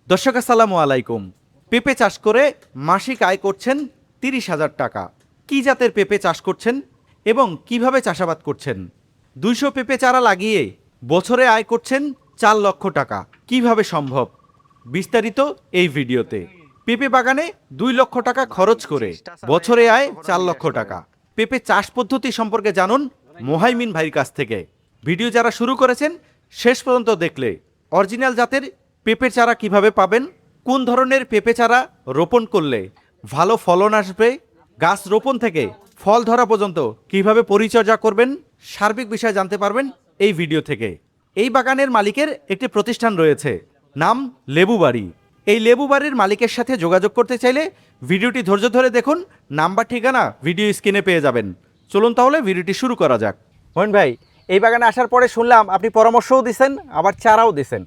দর্শক আসসালামু আলাইকুম। পেঁপে চাষ করে মাসিক আয় করছেন 30,000 টাকা। কি জাতের পেঁপে চাষ করছেন এবং কিভাবে চাষাবাদ করছেন? 200 পেঁপে চারা লাগিয়ে বছরে আয় করছেন 4 লক্ষ টাকা। কিভাবে সম্ভব? বিস্তারিত এই ভিডিওতে। পেঁপে বাগানে 2 লক্ষ টাকা খরচ করে বছরে আয় 4 লক্ষ টাকা। পেঁপে চাষ পদ্ধতি সম্পর্কে জানুন মোহাইমিন ভাইয়ের কাছ থেকে। ভিডিও যারা শুরু করেছেন শেষ পর্যন্ত দেখলে অরিজিনাল জাতের পেঁপে চারা কিভাবে পাবেন, কোন ধরনের পেঁপে চারা রোপণ করলে ভালো ফলন আসবে, গাছ রোপণ থেকে ফল ধরা পর্যন্ত কিভাবে পরিচর্যা করবেন, সার্বিক বিষয় জানতে পারবেন এই ভিডিও থেকে। এই বাগানের মালিকের একটি প্রতিষ্ঠান রয়েছে, নাম লেবু বাড়ি। এই লেবু বাড়ির মালিকের সাথে যোগাযোগ করতে চাইলে ভিডিওটি ধৈর্য ধরে দেখুন, নাম্বার ঠিকানা ভিডিও স্ক্রিনে পেয়ে যাবেন। চলুন তাহলে ভিডিওটি শুরু করা যাক। মোহন ভাই, এই বাগানে আসার পরে শুনলাম আপনি পরামর্শও দিছেন, আবার চারাও দিছেন।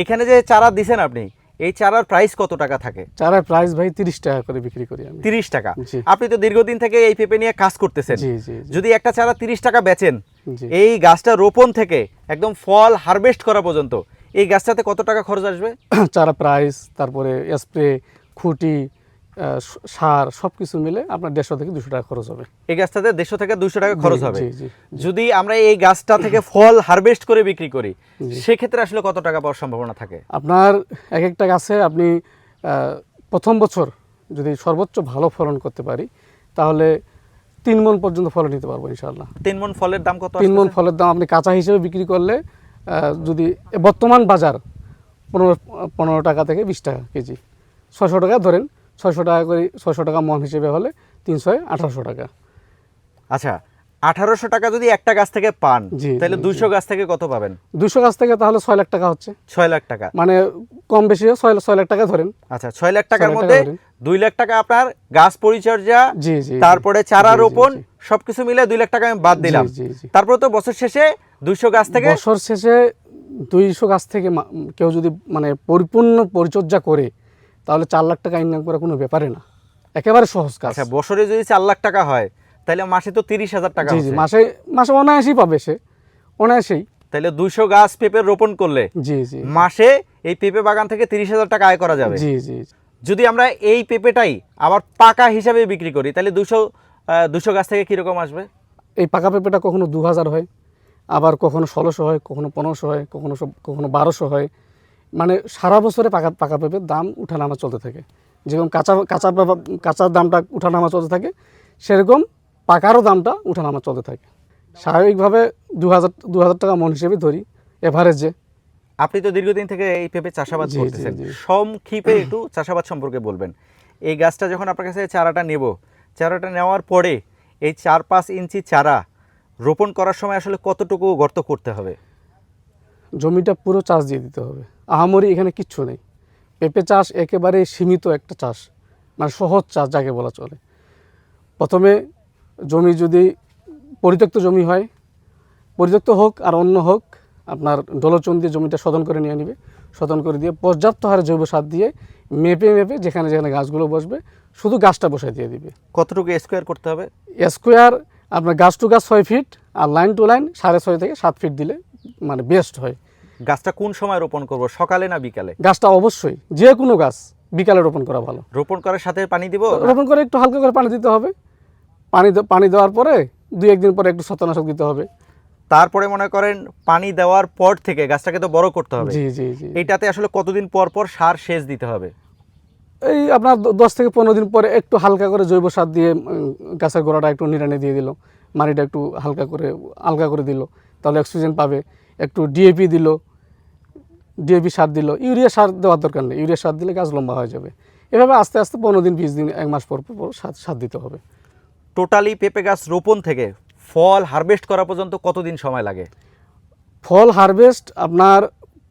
এখানে যে চারা দিছেন আপনি, এই চারার প্রাইস কত টাকা থাকে? চারার প্রাইস ভাই 30 টাকা করে বিক্রি করি আমি। 30 টাকা। জি। আপনি তো দীর্ঘদিন থেকে এই পেঁপে নিয়ে কাজ করতেছেন। জি, জি, জি। যদি একটা চারা 30 টাকা বেচেন, জি। এই গাছটা রোপণ থেকে একদম ফল হারভেস্ট করা পর্যন্ত এই গাছটাতে কত টাকা খরচ আসবে? চারা প্রাইস, তারপরে স্প্রে, খুঁটি, সার সবকিছু মিলে আপনার 150 থেকে 200 টাকা খরচ হবে। এই গাছটাতে 150 থেকে 200 টাকা খরচ হবে। জি, জি। যদি আমরা এই গাছটা থেকে ফল হারভেস্ট করে বিক্রি করি, জি। সেক্ষেত্রে আসলে কত টাকা পাওয়ার সম্ভাবনা থাকে? আপনার এক একটা গাছে আপনি প্রথম বছর যদি সর্বোচ্চ ভালো ফলন করতে পারি তাহলে 3 মণ পর্যন্ত ফলন নিতে পারবো ইনশাআল্লাহ। 3 মণ ফলের দাম কত? 3 মণ ফলের দাম আপনি কাঁচা হিসেবে বিক্রি করলে যদি বর্তমান বাজার 15 টাকা থেকে 20 টাকা কেজি, 600 টাকা ধরেন, 600 টাকা করে 600 টাকা মণ হিসেবে হলে 300-1800 টাকা। আচ্ছা, 1800 টাকা যদি একটা গাছ থেকে পান, জি, তাহলে জি, 200 গাছ থেকে কত পাবেন? 200 গাছ থেকে তাহলে 6 লাখ টাকা হচ্ছে, 6 লাখ টাকা। মানে কম বেশি 6 লাখ টাকা ধরেন। আচ্ছা, 6 লাখ টাকার 6 লাখ মধ্যে টাকা ধরেন। 2 লাখ টাকা আপনার গাছ পরিচর্যা, জি, জি, জি। তারপরে চারা জি, জি, রোপণ, জি। সবকিছু মিলে 2 লাখ টাকা আমি বাদ দিলাম। জি, জি। তারপরে তো বছর শেষে 200 গাছ থেকে বছর শেষে 200 গাছ থেকে কেউ যদি মানে পরিপূর্ণ পরিচর্যা করে তাহলে 4 লাখ টাকা ইনকাম করা কোনো ব্যাপারে না, একেবারে সহজ কাজ। আচ্ছা, বছরে যদি 4 লাখ টাকা হয় তাহলে মাসে তো 30,000 টাকা জি, জি, হচ্ছে। মাসে মাসে অনায়াসেই পাবে সে, অনায়াসেই। তাহলে 200 গাছ পেঁপে রোপণ করলে জি, জি, মাসে এই পেঁপে বাগান থেকে 30,000 টাকা আয় করা যাবে। জি, জি। যদি আমরা এই পেঁপেটাই আবার পাকা হিসাবে বিক্রি করি তাহলে 200 গাছ থেকে কিরকম আসবে? এই পাকা পেঁপেটা কখনো 2000 হয়, আবার কখনো 1600 হয়, কখনো 1500 হয়, কখনো 1200 হয়। মানে সারা বছরে পাকা পাকা পেঁপের দাম উঠানামা চলতে থাকে। যেরকম কাঁচার দামটা উঠানামা চলতে থাকে, সেরকম পাকারও দামটা উঠানামা চলতে থাকে। স্বাভাবিকভাবে 2000 টাকা মণ হিসেবে ধরি এভারেজে। আপনি তো দীর্ঘদিন থেকে এই পেঁপে চাষাবাদ জি, জি, করতেছেন, জি। সংক্ষেপে একটু চাষাবাদ সম্পর্কে বলবেন। এই গাছটা যখন আপনার কাছে চারাটা নেব, চারাটা নেওয়ার পরে এই 4-5 ইঞ্চি চারা রোপণ করার সময় আসলে কতটুকু গর্ত করতে হবে? জমিটা পুরো চাষ দিয়ে দিতে হবে, আহামরি এখানে কিচ্ছু নেই। পেঁপে চাষ একেবারে সীমিত একটা চাষ, মানে সহজ চাষ যাকে বলা চলে। প্রথমে জমি যদি পরিত্যক্ত জমি হয়, পরিত্যক্ত হোক আর অন্য হোক, আপনার ডলচন দিয়ে জমিটা শোধন করে নিয়ে নিবে। শোধন করে দিয়ে পর্যাপ্ত হারে জৈব সার দিয়ে মেপে যেখানে যেখানে গাছগুলো বসবে শুধু গাছটা বসাই দিয়ে দিবে। কতটুকু স্কোয়ার করতে হবে? স্কোয়ার আপনার গাছ টু গাছ 6 fit, R line to line 6.5 থেকে 7 ফিট দিলে মানে বেস্ট হয়। গাছটা কোন সময় রোপণ করব, সকালে না বিকালে? গাছটা অবশ্যই যে কোনো গাছ বিকালে রোপণ করা ভালো। রোপণ করার সাথে পানি দিব? রোপণ করে একটু হালকা করে পানি দিতে হবে। পানি দেওয়ার পরে 2-1 দিন পরে একটু ছত্রনাশক দিতে হবে। তারপরে মনে করেন পানি দেওয়ার পর থেকে গাছটাকে তো বড় করতে হবে। জি, জি, জি। এইটাতে আসলে কতদিন পর পর সার সেচ দিতে হবে? এই আপনার 10 থেকে 15 দিন পরে একটু হালকা করে জৈব সার দিয়ে গাছের গোড়াটা একটু নিড়ানি দিয়ে দিল, মাটিটা একটু হালকা করে দিল, তাহলে অক্সিজেন পাবে। একটু ডিএপি সার দিল, ইউরিয়া সার দেওয়ার দরকার নেই, ইউরিয়া সার দিলে গাছ লম্বা হয়ে যাবে। এভাবে আস্তে আস্তে 15 দিন 20 দিন 1 মাস পর সার দিতে হবে। টোটালি পেঁপে গাছ রোপণ থেকে ফল হারভেস্ট করা পর্যন্ত কতদিন সময় লাগে? ফল হারভেস্ট আপনার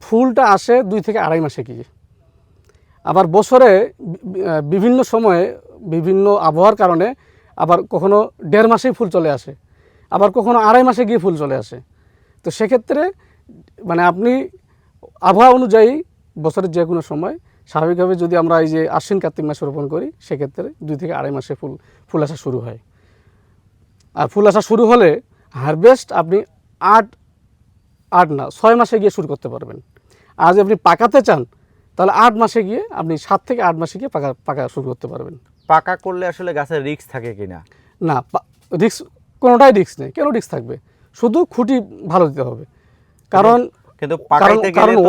ফুলটা আসে 2 থেকে 2.5 মাসে কি। আবার বছরে বিভিন্ন সময়ে বিভিন্ন আবহাওয়ার কারণে আবার কখনো 1.5 মাসেই ফুল চলে আসে, আবার কখনো 2.5 মাসে গিয়ে ফুল চলে আসে। তো সেক্ষেত্রে মানে আপনি আবহাওয়া অনুযায়ী বছরের যে কোনো সময় স্বাভাবিকভাবে যদি আমরা এই যে আশ্বিন কার্তিক মাসে রোপণ করি, সেক্ষেত্রে 2 থেকে 2.5 মাসে ফুল আসা শুরু হয়। আর ফুল আসা শুরু হলে হারভেস্ট আপনি 8 না 6 মাসে গিয়ে শুরু করতে পারবেন। আর যদি আপনি পাকাতে চান তাহলে 8 মাসে গিয়ে আপনি 7 থেকে 8 মাসে গিয়ে পাকা শুরু করতে পারবেন। পাকা করলে আসলে গাছের রিস্ক থাকে কিনা? না, রিস্ক কোনোটাই রিস্ক নেই। কেন রিস্ক থাকবে? শুধু খুঁটি ভালো দিতে হবে। কারণ কিন্তু পাকাইতে গেলে তো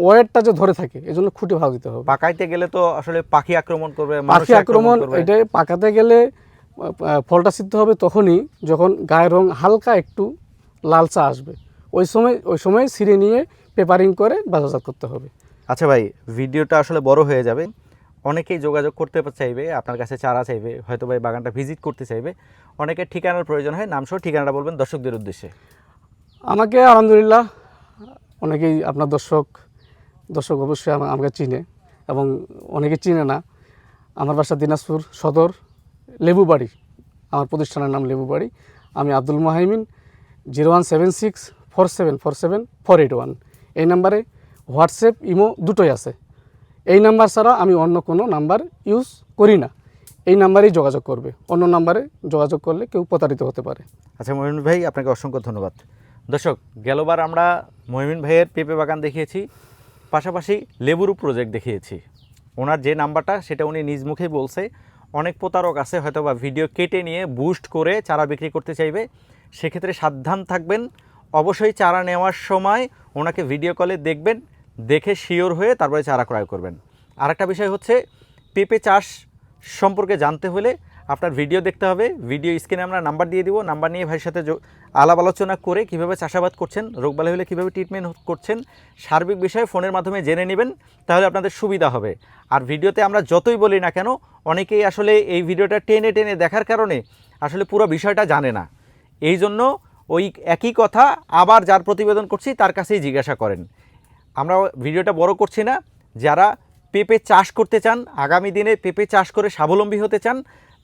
ওয়েটটা যে ধরে থাকে এজন্য খুঁটি ভালো দিতে হবে। পাকাইতে গেলে তো আসলে পাখি আক্রমণ করবে, পাখি আক্রমণ, এটা পাকাতে গেলে ফলটা সিদ্ধ হবে তখনই যখন গায়ের রং হালকা একটু লালচা আসবে, ওই সময় ছিঁড়ে নিয়ে পেপারিং করে বাজারজাত করতে হবে। আচ্ছা ভাই, ভিডিওটা আসলে বড় হয়ে যাবে, অনেকেই যোগাযোগ করতে চাইবে, আপনার কাছে চারা চাইবে, হয়তো ভাই বাগানটা ভিজিট করতে চাইবে, অনেকের ঠিকানার প্রয়োজন হয়, নাম সহ ঠিকানাটা বলবেন দর্শকদের উদ্দেশ্যে। আমাকে আলহামদুলিল্লাহ অনেকেই আপনার দর্শক অবশ্যই আমাকে চিনে এবং অনেকে চিনে না। আমার বাসা দিনাজপুর সদর লেবুবাড়ি, আমার প্রতিষ্ঠানের নাম লেবুবাড়ি। আমি আব্দুল মুহাইমিন। 01764747481 এই নাম্বারে হোয়াটসঅ্যাপ ইমো দুটোই আছে। এই নাম্বার ছাড়া আমি অন্য কোনো নাম্বার ইউজ করি না। এই নাম্বারেই যোগাযোগ করবে, অন্য নাম্বারে যোগাযোগ করলে কেউ প্রতারিত হতে পারে। আচ্ছা মহিমিন ভাই, আপনাকে অসংখ্য ধন্যবাদ। দর্শক, গেলবার আমরা মহিমিন ভাইয়ের পেঁপে বাগান দেখিয়েছি, পাশাপাশি লেবুরু প্রজেক্ট দেখিয়েছি। ওনার যে নাম্বারটা সেটা উনি নিজ মুখেই বলছে। অনেক প্রতারক আছে হয়তো বা ভিডিও কেটে নিয়ে বুস্ট করে চারা বিক্রি করতে চাইবে, সেক্ষেত্রে সাবধান থাকবেন। অবশ্যই চারা নেওয়ার সময় ওনাকে ভিডিও কলে দেখবেন, দেখে শিওর হয়ে তারপরে চারা ক্রয় করবেন। আরেকটা বিষয় হচ্ছে, পেঁপে চাষ সম্পর্কে জানতে হলে আপনার ভিডিও দেখতে হবে। ভিডিও স্ক্রিনে আমরা নাম্বার দিয়ে দিব, নাম্বার নিয়ে ভাইয়ের সাথে আলাপ আলোচনা করে কীভাবে চাষাবাদ করছেন, রোগবালাই হলে কীভাবে ট্রিটমেন্ট করছেন, সার্বিক বিষয়ে ফোনের মাধ্যমে জেনে নেবেন, তাহলে আপনাদের সুবিধা হবে। আর ভিডিওতে আমরা যতই বলি না কেন, অনেকেই আসলে এই ভিডিওটা টেনে টেনে দেখার কারণে আসলে পুরো বিষয়টা জানে না। এই জন্য ওই একই কথা আবার যার প্রতিবেদন করছি তার কাছেই জিজ্ঞাসা করেন। আমরা ভিডিওটা বড় করছি না। যারা পেঁপে চাষ করতে চান, আগামী দিনে পেঁপে চাষ করে স্বাবলম্বী হতে চান,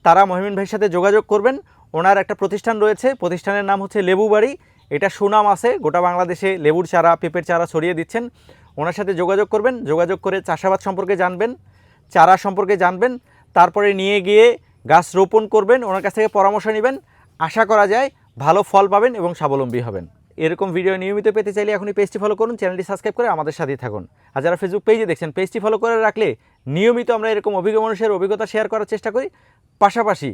তারা মহিমিন ভাইয়ের সাথে যোগাযোগ করবেন। ওনার একটা প্রতিষ্ঠান রয়েছে, প্রতিষ্ঠানের নাম হচ্ছে লেবুবাড়ি। এটা সুনাম আছে, গোটা বাংলাদেশে লেবুর চারা, পেঁপের চারা ছড়িয়ে দিচ্ছেন। ওনার সাথে যোগাযোগ করবেন, যোগাযোগ করে চাষাবাদ সম্পর্কে জানবেন, চারা সম্পর্কে জানবেন, তারপরে নিয়ে গিয়ে গাছ রোপণ করবেন, ওনার কাছ থেকে পরামর্শ নেবেন। আশা করা যায় ভালো ফল পাবেন এবং স্বাবলম্বী হবেন। এরকম ভিডিও নিয়মিত পেতে চাইলে এখনই পেজটি ফলো করুন, চ্যানেলটি সাবস্ক্রাইব করে আমাদের সাথেই থাকুন। আর যারা ফেসবুক পেজে দেখছেন, পেজটি ফলো করে রাখলে নিয়মিত আমরা এরকম অভিজ্ঞ মানুষের অভিজ্ঞতা শেয়ার করার চেষ্টা করি, পাশাপাশি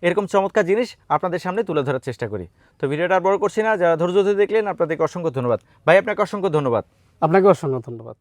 এরকম চমৎকার জিনিস আপনাদের সামনে তুলে ধরার চেষ্টা করি। তো ভিডিওটা আর বড় করছি না, যারা ধৈর্য ধরে দেখলেন আপনাদেরকে অসংখ্য ধন্যবাদ। ভাই আপনাকে অসংখ্য ধন্যবাদ। আপনাকে অসংখ্য ধন্যবাদ।